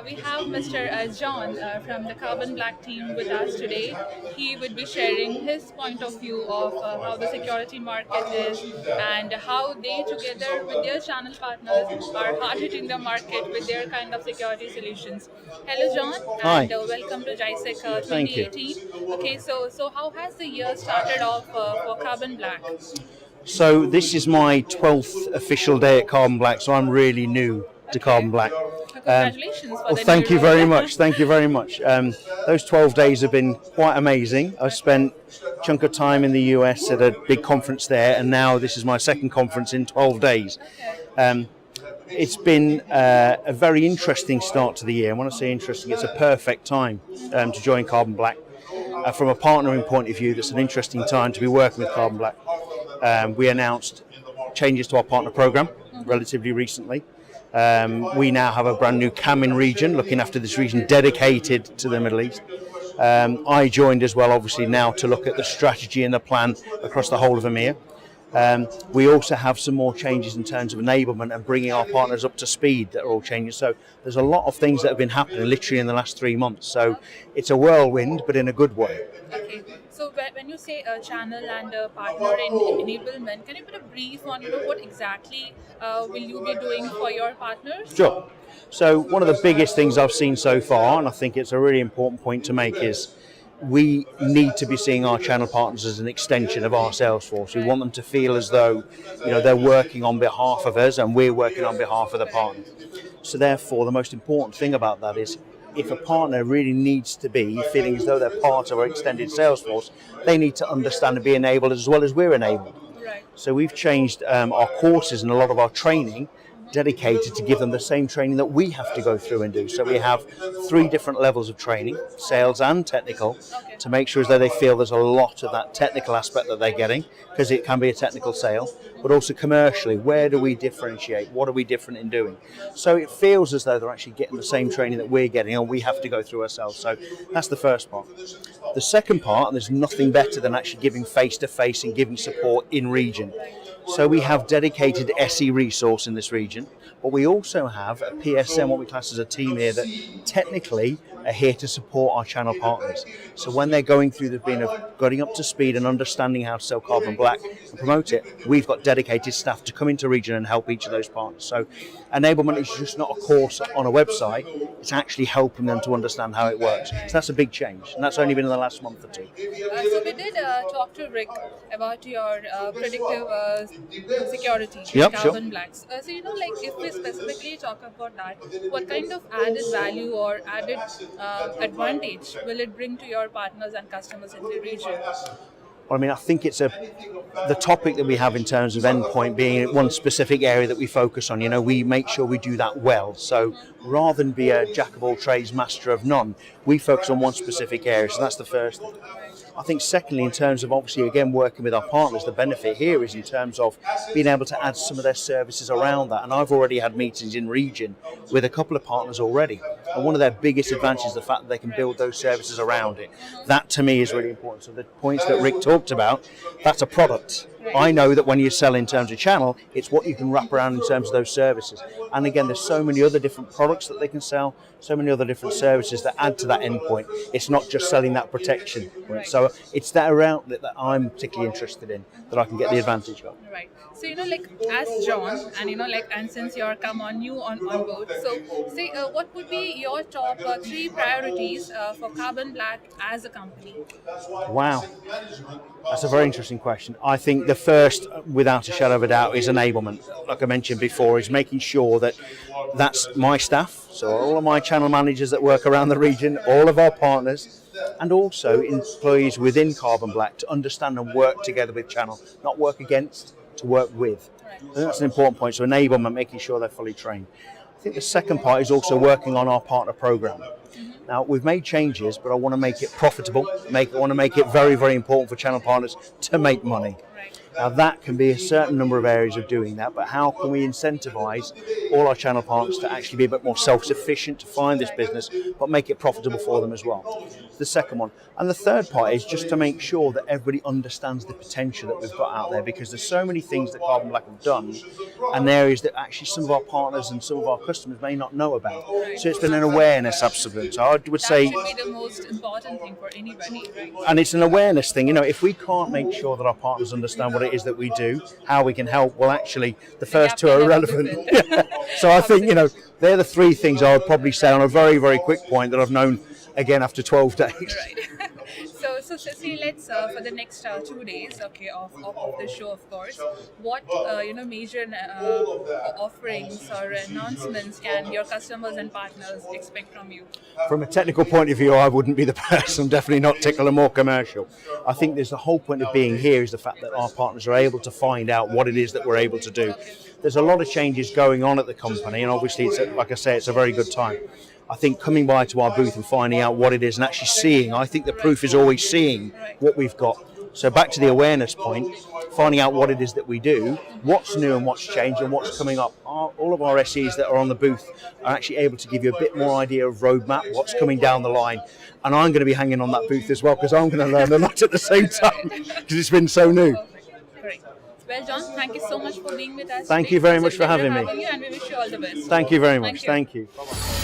we have Mr. John from the Carbon Black team with us today. He would be sharing his point of view of how the security market is and how they, together with their channel partners, are hard hitting the market with their kind of security solutions. Hello, John, Hi, and welcome to JISEC thank you. 2018. Okay, so how has the year started off for Carbon Black? So this is my 12th official day at Carbon Black, so I'm really new to Okay. Carbon Black. Congratulations for Well, the new thank you role. very much. Thank you very much. Those 12 days have been quite amazing. I spent a chunk of time in the US at a big conference there, and now this is my second conference in 12 days. Okay. It's been a very interesting start to the year. And when I say interesting, it's a perfect time to join Carbon Black. From a partnering point of view, that's an interesting time to be working with Carbon Black. We announced changes to our partner program relatively recently. We now have a brand new CAMIN region, looking after this region dedicated to the Middle East. I joined as well, obviously, now to look at the strategy and the plan across the whole of EMEA. We also have some more changes in terms of enablement and bringing our partners up to speed that are all changing. So there's a lot of things that have been happening literally in the last 3 months. So it's a whirlwind, but in a good way. Okay. So when you say channel and partner enablement, can you put a brief on what exactly will you be doing for your partners? Sure. So one of the biggest things I've seen so far, and I think it's a really important point to make, is we need to be seeing our channel partners as an extension of our sales force. We want them to feel as though they're working on behalf of us and we're working on behalf of the partner. So therefore, the most important thing about that is if a partner really needs to be feeling as though they're part of our extended sales force, they need to understand and be enabled as well as we're enabled. Right. So we've changed our courses and a lot of our training dedicated to give them the same training that we have to go through and do. So we have 3 different levels of training, sales and technical, to make sure as though they feel there's a lot of that technical aspect that they're getting, because it can be a technical sale, but also commercially, where do we differentiate? What are we different in doing? So it feels as though they're actually getting the same training that we're getting and we have to go through ourselves. So that's the first part. The second part, and there's nothing better than actually giving face-to-face and giving support in region. So we have dedicated SE resource in this region, but we also have a PSM, what we class as a team here, that technically are here to support our channel partners. So when they're going through the being of getting up to speed and understanding how to sell Carbon Black and promote it, we've got dedicated staff to come into region and help each of those partners. So enablement is just not a course on a website, it's actually helping them to understand how it works. So that's a big change, and that's only been in the last month or 2. So we did talk to Rick about your predictive security in Yep, Carbon sure. Blacks. So if we specifically talk about that, what kind of added value or added advantage will it bring to your partners and customers in the region? Well, I mean, I think it's the topic that we have in terms of endpoint being one specific area that we focus on. We make sure we do that well. So rather than be a jack of all trades, master of none, we focus on one specific area. So that's the first thing. I think secondly, in terms of obviously again working with our partners, the benefit here is in terms of being able to add some of their services around that. And I've already had meetings in region with a couple of partners already. And one of their biggest advantages is the fact that they can build those services around it. That to me is really important. So the points that Rick talked about, that's a product. I know that when you sell in terms of channel, it's what you can wrap around in terms of those services. And again, there's so many other different products that they can sell, so many other different services that add to that endpoint. It's not just selling that protection. Right. So it's that around that I'm particularly interested in, that I can get the advantage of. Right. So as John, and since you're come on new on board, so say what would be your top 3 priorities for Carbon Black as a company? Wow. That's a very interesting question. I think the first, without a shadow of a doubt, is enablement. Like I mentioned before, is making sure that that's my staff, so all of my channel managers that work around the region, all of our partners, and also employees within Carbon Black to understand and work together with channel, not work against, to work with. I think that's an important point. So enablement, making sure they're fully trained. I think the second part is also working on our partner program. Now, we've made changes, but I want to make it profitable. I want to make it very, very important for channel partners to make money. Now that can be a certain number of areas of doing that, but how can we incentivize all our channel partners to actually be a bit more self-sufficient to find this business, but make it profitable for them as well? The second one. And the third part is just to make sure that everybody understands the potential that we've got out there, because there's so many things that Carbon Black have done and areas that actually some of our partners and some of our customers may not know about. So it's been an awareness subsequent. So I would say that should be the most important thing for anybody, right? and it's an awareness thing. If we can't make sure that our partners understand what it is that we do, how we can help, well, actually, the first two are irrelevant. So I think, they're the three things I would probably say on a very, very quick point that I've known, again, after 12 days. Right. So Ceci, let's for the next 2 days, okay, of the show, of course, what major offerings or announcements can your customers and partners expect from you? From a technical point of view, I wouldn't be the person. I'm definitely not technical and more commercial. I think there's the whole point of being here is the fact that our partners are able to find out what it is that we're able to do. There's a lot of changes going on at the company, and obviously, like I say, it's a very good time. I think coming by to our booth and finding out what it is and actually seeing, I think the proof is always seeing what we've got. So back to the awareness point, finding out what it is that we do, what's new and what's changed and what's coming up. All of our SEs that are on the booth are actually able to give you a bit more idea of roadmap, what's coming down the line. And I'm going to be hanging on that booth as well, because I'm going to learn a lot at the same time, because it's been so new. Great. Well, John, thank you so much for being with us. Thank you very much for having me. And we wish you all the best. Thank you very much. Thank you. Bye-bye.